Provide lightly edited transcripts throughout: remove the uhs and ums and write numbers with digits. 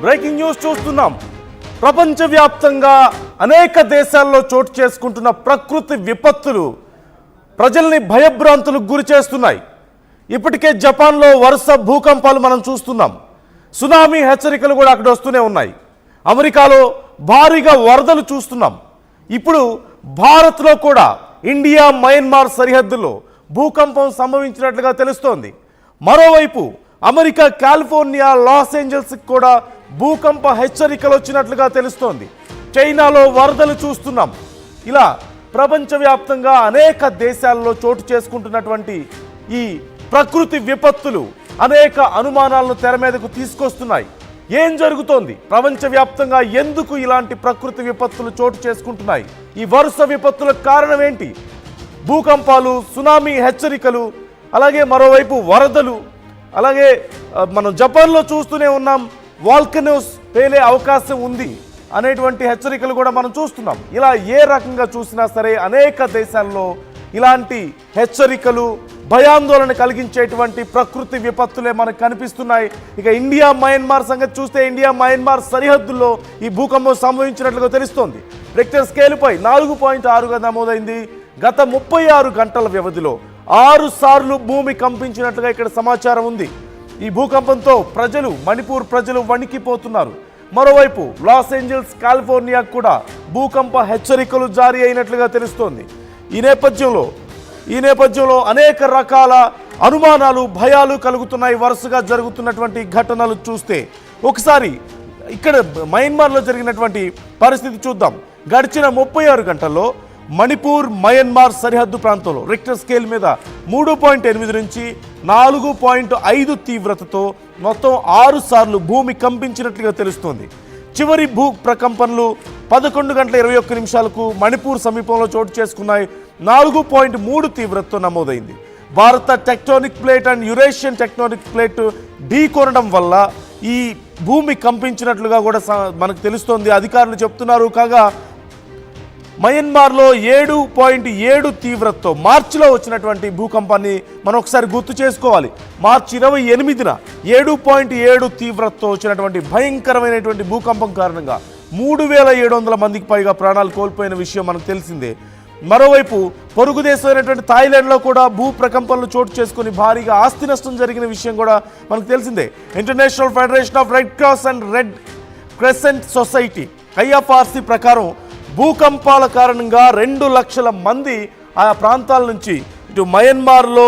Breaking news చూస్తున్నాం. ప్రపంచవ్యాప్తంగా అనేక దేశాల్లో చోటు చేసుకుంటున్న ప్రకృతి విపత్తులు ప్రజల్ని భయభ్రాంతులకు గురి చేస్తున్నాయి. ఇప్పటికే జపాన్లో వరుస భూకంపాలు మనం చూస్తున్నాం. సునామీ హెచ్చరికలు కూడా అక్కడ వస్తూనే ఉన్నాయి. అమెరికాలో భారీగా వరదలు చూస్తున్నాం. ఇప్పుడు భారత్లో కూడా ఇండియా మయన్మార్ సరిహద్దులో భూకంపం సంభవించినట్లుగా తెలుస్తోంది. మరోవైపు అమెరికా కాలిఫోర్నియా లాస్ ఏంజల్స్కి కూడా భూకంప హెచ్చరికలు వచ్చినట్లుగా తెలుస్తోంది. చైనాలో వరదలు చూస్తున్నాం. ఇలా ప్రపంచవ్యాప్తంగా అనేక దేశాల్లో చోటు చేసుకుంటున్నటువంటి ఈ ప్రకృతి విపత్తులు అనేక అనుమానాలను తెర మీదకు తీసుకొస్తున్నాయి. ఏం జరుగుతోంది? ప్రపంచవ్యాప్తంగా ఎందుకు ఇలాంటి ప్రకృతి విపత్తులు చోటు చేసుకుంటున్నాయి? ఈ వరుస విపత్తులకు కారణం ఏంటి? భూకంపాలు, సునామీ హెచ్చరికలు, అలాగే మరోవైపు వరదలు, అలాగే మనం జపాన్లో చూస్తూనే ఉన్నాం వాల్కనోస్ పేలే అవకాశం ఉంది అనేటువంటి హెచ్చరికలు కూడా మనం చూస్తున్నాం. ఇలా ఏ రకంగా చూసినా సరే అనేక దేశాల్లో ఇలాంటి హెచ్చరికలు, భయాందోళన కలిగించేటువంటి ప్రకృతి విపత్తులే మనకు కనిపిస్తున్నాయి. ఇక ఇండియా మయన్మార్ సంగతి చూస్తే ఇండియా మయన్మార్ సరిహద్దుల్లో ఈ భూకంపం సంభవించినట్లుగా తెలుస్తోంది. రిక్టర్ స్కేలుపై 4.6గా నమోదైంది. గత 36 గంటల వ్యవధిలో 6 సార్లు భూమి కంపించినట్లుగా ఇక్కడ సమాచారం ఉంది. ఈ భూకంపంతో మణిపూర్ ప్రజలు వణికిపోతున్నారు. మరోవైపు లాస్ ఏంజల్స్, కాలిఫోర్నియాకు కూడా భూకంప హెచ్చరికలు జారీ అయినట్లుగా తెలుస్తోంది. ఈ నేపథ్యంలో అనేక రకాల అనుమానాలు, భయాలు కలుగుతున్నాయి. వరుసగా జరుగుతున్నటువంటి ఘటనలు చూస్తే ఒకసారి ఇక్కడ మయన్మార్లో జరిగినటువంటి పరిస్థితి చూద్దాం. గడిచిన 36 గంటల్లో మణిపూర్ మయన్మార్ సరిహద్దు ప్రాంతంలో రిక్టర్ స్కేల్ మీద 3.8 నుంచి 4.5 తీవ్రతతో మొత్తం 6 సార్లు భూమి కంపించినట్లుగా తెలుస్తోంది. చివరి భూ ప్రకంపనలు 11 గంటల 21 నిమిషాలకు మణిపూర్ సమీపంలో చోటు చేసుకున్నాయి. 4.3 తీవ్రతతో నమోదైంది. భారత tectonic plate and Eurasian tectonic plate ఢీకొనడం వల్ల ఈ భూమి కంపించినట్లుగా కూడా మనకు తెలుస్తోంది, అధికారులు చెప్తున్నారు. కాగా మయన్మార్లో 7.7 తీవ్రతతో మార్చిలో వచ్చినటువంటి భూకంపాన్ని మనం ఒకసారి గుర్తు చేసుకోవాలి. మార్చి 28న 7.7 తీవ్రతతో వచ్చినటువంటి భయంకరమైనటువంటి భూకంపం కారణంగా 3700 మందికి పైగా ప్రాణాలు కోల్పోయిన విషయం మనకు తెలిసిందే. మరోవైపు పొరుగు దేశమైనటువంటి థాయిలాండ్లో కూడా భూ ప్రకంపనలు చోటు చేసుకుని భారీగా ఆస్తి నష్టం జరిగిన విషయం కూడా మనకు తెలిసిందే. International federation of red cross and red crescent society IFRC ప్రకారం భూకంపాల కారణంగా 2 లక్షల మంది ఆయా ప్రాంతాల నుంచి ఇటు మయన్మార్లో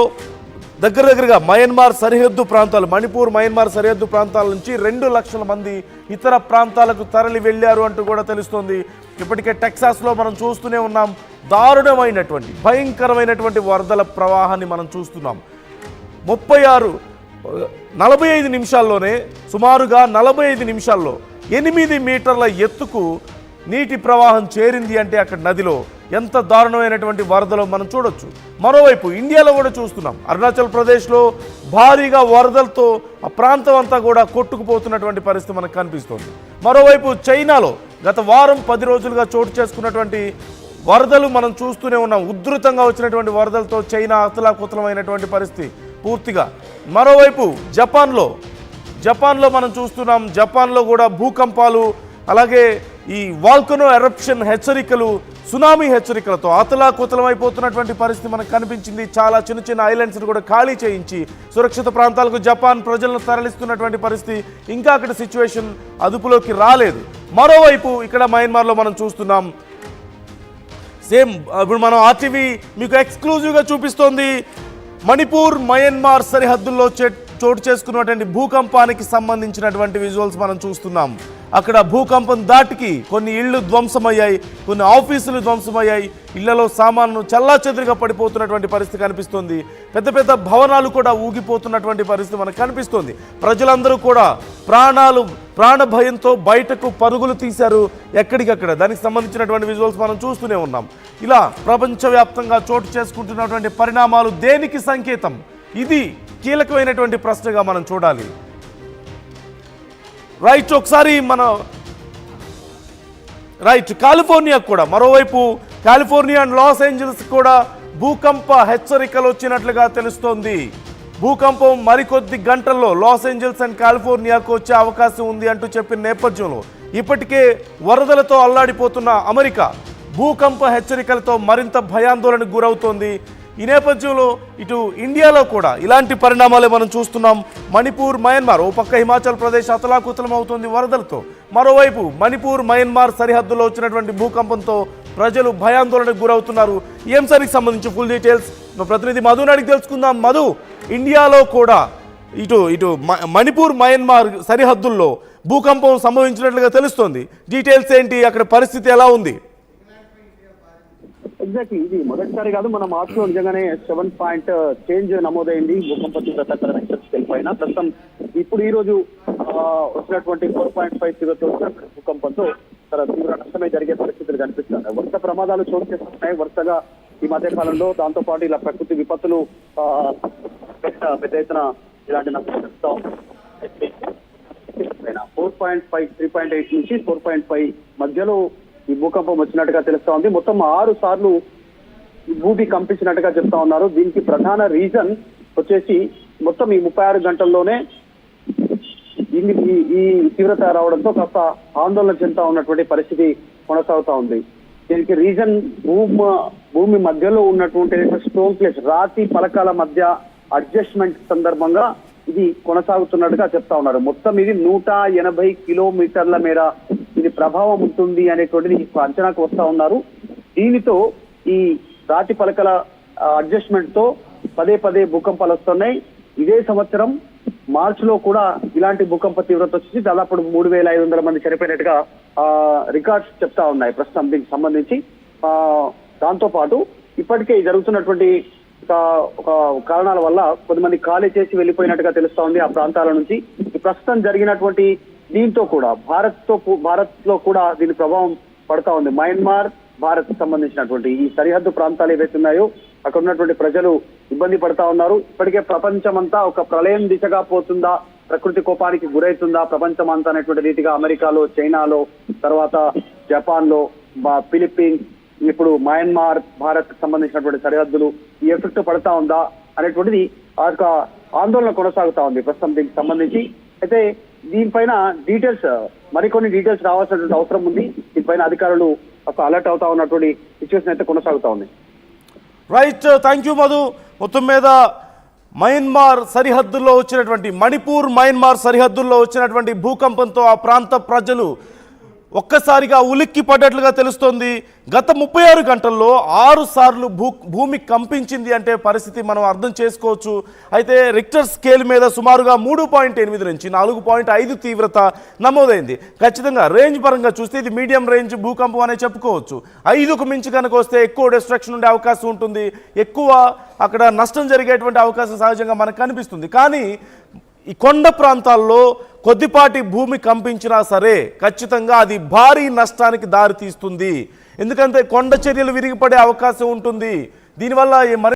దగ్గరగా మయన్మార్ సరిహద్దు ప్రాంతాలు, మణిపూర్ మయన్మార్ సరిహద్దు ప్రాంతాల నుంచి 2 లక్షల మంది ఇతర ప్రాంతాలకు తరలి వెళ్ళారు అంటూ కూడా తెలుస్తోంది. ఇప్పటికే టెక్సాస్లో మనం చూస్తూనే ఉన్నాం. దారుణమైనటువంటి భయంకరమైనటువంటి వరదల ప్రవాహాన్ని మనం చూస్తున్నాం. 45 నిమిషాల్లోనే సుమారుగా 45 నిమిషాల్లో 8 మీటర్ల ఎత్తుకు నీటి ప్రవాహం చేరింది అంటే అక్కడ నదిలో ఎంత దారుణమైనటువంటి వరదలో మనం చూడొచ్చు. మరోవైపు ఇండియాలో కూడా చూస్తున్నాం. అరుణాచల్ ప్రదేశ్లో భారీగా వరదలతో ఆ ప్రాంతం అంతా కూడా కొట్టుకుపోతున్నటువంటి పరిస్థితి మనకు కనిపిస్తోంది. మరోవైపు చైనాలో గత వారం 10 రోజులుగా చోటు చేసుకున్నటువంటి వరదలు మనం చూస్తూనే ఉన్నాం. ఉధృతంగా వచ్చినటువంటి వరదలతో చైనా అతలాకుతలమైనటువంటి పరిస్థితి పూర్తిగా. మరోవైపు జపాన్లో మనం చూస్తున్నాం. జపాన్లో కూడా భూకంపాలు, అలాగే ఈ వాల్కనో ఎరప్షన్ హెచ్చరికలు, సునామీ హెచ్చరికలతో అతలాకుతలమైపోతున్నటువంటి పరిస్థితి మనకు కనిపించింది. చాలా చిన్న ఐలాండ్స్ని కూడా ఖాళీ చేయించి సురక్షిత ప్రాంతాలకు జపాన్ ప్రజలను తరలిస్తున్నటువంటి పరిస్థితి. ఇంకా అక్కడ సిచ్యువేషన్ అదుపులోకి రాలేదు. మరోవైపు ఇక్కడ మయన్మార్లో మనం చూస్తున్నాం. సేమ్ ఇప్పుడు మనం RTV మీకు ఎక్స్క్లూజివ్గా చూపిస్తోంది. మణిపూర్ మయన్మార్ సరిహద్దుల్లో చోటు చేసుకున్నటువంటి భూకంపానికి సంబంధించినటువంటి విజువల్స్ మనం చూస్తున్నాం. అక్కడ భూకంపం దాటికి కొన్ని ఇళ్ళు ధ్వంసమయ్యాయి, కొన్ని ఆఫీసులు ధ్వంసమయ్యాయి. ఇళ్లలో సామాన్లు చెల్లాచెదురుగా పడిపోతున్నటువంటి పరిస్థితి కనిపిస్తుంది. పెద్ద భవనాలు కూడా ఊగిపోతున్నటువంటి పరిస్థితి మనకు కనిపిస్తుంది. ప్రజలందరూ కూడా ప్రాణ భయంతో బయటకు పరుగులు తీశారు ఎక్కడికక్కడ. దానికి సంబంధించినటువంటి విజువల్స్ మనం చూస్తూనే ఉన్నాం. ఇలా ప్రపంచవ్యాప్తంగా చోటు చేసుకుంటున్నటువంటి పరిణామాలు దేనికి సంకేతం? ఇది కీలకమైనటువంటి ప్రశ్నగా మనం చూడాలి. ఒకసారి కాలిఫోర్నియా కూడా, మరోవైపు కాలిఫోర్నియా అండ్ లాస్ ఏంజల్స్ కూడా భూకంప హెచ్చరికలు వచ్చినట్లుగా తెలుస్తోంది. భూకంపం మరికొద్ది గంటల్లో లాస్ ఏంజల్స్ అండ్ కాలిఫోర్నియాకు వచ్చే అవకాశం ఉంది అంటూ చెప్పిన నేపథ్యంలో ఇప్పటికే వరదలతో అల్లాడిపోతున్న అమెరికా భూకంప హెచ్చరికలతో మరింత భయాందోళనకు గురవుతోంది. ఈ నేపథ్యంలో ఇటు ఇండియాలో కూడా ఇలాంటి పరిణామాలే మనం చూస్తున్నాం. మణిపూర్, మయన్మార్, ఓ పక్క హిమాచల్ ప్రదేశ్ అతలాకుతలం అవుతుంది వరదలతో, మరోవైపు మణిపూర్, మయన్మార్ సరిహద్దులో వచ్చినటువంటి భూకంపంతో ప్రజలు భయాందోళనకు గురవుతున్నారు. ఈ అంశానికి సంబంధించి ఫుల్ డీటెయిల్స్ మా ప్రతినిధి మధుని అడిగి తెలుసుకుందాం. మధు, ఇండియాలో కూడా ఇటు ఇటు మణిపూర్, మయన్మార్ సరిహద్దుల్లో భూకంపం సంభవించినట్లుగా తెలుస్తోంది. డీటెయిల్స్ ఏంటి, అక్కడ పరిస్థితి ఎలా ఉంది? ఎగ్జాక్ట్లీ, ఇది మొదటిసారి కాదు, మన మార్చ్ లో నిజంగానే 7 పాయింట్ చేంజ్ నమోదైంది భూకంప తీవ్రత స్కేల్ పైన. ప్రస్తుతం ఇప్పుడు ఈ రోజు వచ్చినటువంటి 4.5 తీవ్రత భూకంపంతో చాలా తీవ్ర నష్టమే జరిగే పరిస్థితులు కనిపిస్తున్నాయి. వరుస ప్రమాదాలు చోటు చేసుకుంటున్నాయి వరుసగా ఈ మధ్య కాలంలో. దాంతో పాటు ఇలా ప్రకృతి విపత్తులు పెద్ద ఎత్తున ఇలాంటి నష్టం 4.5, 3.8 నుంచి 4.5 మధ్యలో ఈ భూకంపం వచ్చినట్టుగా తెలుస్తా ఉంది. మొత్తం 6 సార్లు భూమి కంపించినట్టుగా చెప్తా ఉన్నారు. దీనికి ప్రధాన రీజన్ వచ్చేసి మొత్తం ఈ 36 గంటల్లోనే ఈ తీవ్రత రావడంతో కాస్త ఆందోళన చెందుతా ఉన్నటువంటి పరిస్థితి కొనసాగుతా ఉంది. దీనికి రీజన్ భూమి మధ్యలో ఉన్నటువంటి స్టోన్ ప్లేస్, రాతి పలకాల మధ్య అడ్జస్ట్మెంట్ సందర్భంగా ఇది కొనసాగుతున్నట్టుగా చెప్తా ఉన్నారు. మొత్తం ఇది 180 కిలోమీటర్ల మేర ఇది ప్రభావం ఉంటుంది అనేటువంటిది అంచనాకు వస్తా ఉన్నారు. దీనితో ఈ రాతి పలకల అడ్జస్ట్మెంట్ తో పదే భూకంపాలు వస్తున్నాయి. ఇదే సంవత్సరం మార్చ్ లో కూడా ఇలాంటి భూకంప తీవ్రత వచ్చి దాదాపు 3,500 మంది చనిపోయినట్టుగా రికార్డ్స్ చెప్తా ఉన్నాయి ప్రస్తుతం దీనికి సంబంధించి. దాంతో పాటు ఇప్పటికే జరుగుతున్నటువంటి ఒక కారణాల వల్ల కొంతమంది ఖాళీ చేసి వెళ్ళిపోయినట్టుగా తెలుస్తా ఉంది ఆ ప్రాంతాల నుంచి. ప్రస్తుతం జరిగినటువంటి దీంతో కూడా భారత్ లో కూడా దీని ప్రభావం పడతా ఉంది. మయన్మార్, భారత్ సంబంధించినటువంటి ఈ సరిహద్దు ప్రాంతాలు ఏవైతే ఉన్నాయో అక్కడ ఉన్నటువంటి ప్రజలు ఇబ్బంది పడతా ఉన్నారు. ఇప్పటికే ప్రపంచమంతా ఒక ప్రళయం దిశగా పోతుందా, ప్రకృతి కోపానికి గురైతుందా ప్రపంచం అంతా అనేటువంటి రీతిగా అమెరికాలో, చైనాలో, తర్వాత జపాన్ లో, ఫిలిప్పీన్స్, ఇప్పుడు మయన్మార్, భారత్ సంబంధించినటువంటి సరిహద్దులు ఈ ఎఫెక్ట్ పడతా ఉందా అనేటువంటిది ఆ యొక్క ఆందోళన కొనసాగుతా ఉంది ప్రస్తుతం దీనికి సంబంధించి. అయితే దీనిపైన డీటెయిల్స్, మరికొన్ని డీటెయిల్స్ రావాల్సినటువంటి అవసరం ఉంది. దీనిపైన అధికారులు ఒక అలర్ట్ అవుతా ఉన్నటువంటి సిచ్యువేషన్ అయితే కొనసాగుతా ఉంది. Right, thank you Madhu. మొత్తం మీద మయన్మార్ సరిహద్దుల్లో వచ్చినటువంటి మణిపూర్, మయన్మార్ సరిహద్దుల్లో వచ్చినటువంటి భూకంపంతో ఆ ప్రాంత ప్రజలు ఒక్కసారిగా ఉలిక్కి పడ్డట్లుగా తెలుస్తోంది. గత 36 గంటల్లో 6 సార్లు భూమి కంపించింది అంటే పరిస్థితి మనం అర్థం చేసుకోవచ్చు. అయితే రిక్టర్ స్కేల్ మీద సుమారుగా 3.8 నుంచి 4.5 తీవ్రత నమోదైంది. ఖచ్చితంగా రేంజ్ పరంగా చూస్తే ఇది మీడియం రేంజ్ భూకంపం అనే చెప్పుకోవచ్చు. 5కు మించి కనుక వస్తే ఎక్కువ డిస్ట్రక్షన్ ఉండే అవకాశం ఉంటుంది, ఎక్కువ అక్కడ నష్టం జరిగేటువంటి అవకాశం సహజంగా మనకు కనిపిస్తుంది. కానీ ఈ కొండ ప్రాంతాల్లో కొద్దిపాటి భూమి కంపించినా సరే ఖచ్చితంగా అది భారీ నష్టానికి దారితీస్తుంది. ఎందుకంటే కొండ చర్యలు విరిగిపడే అవకాశం ఉంటుంది. దీనివల్ల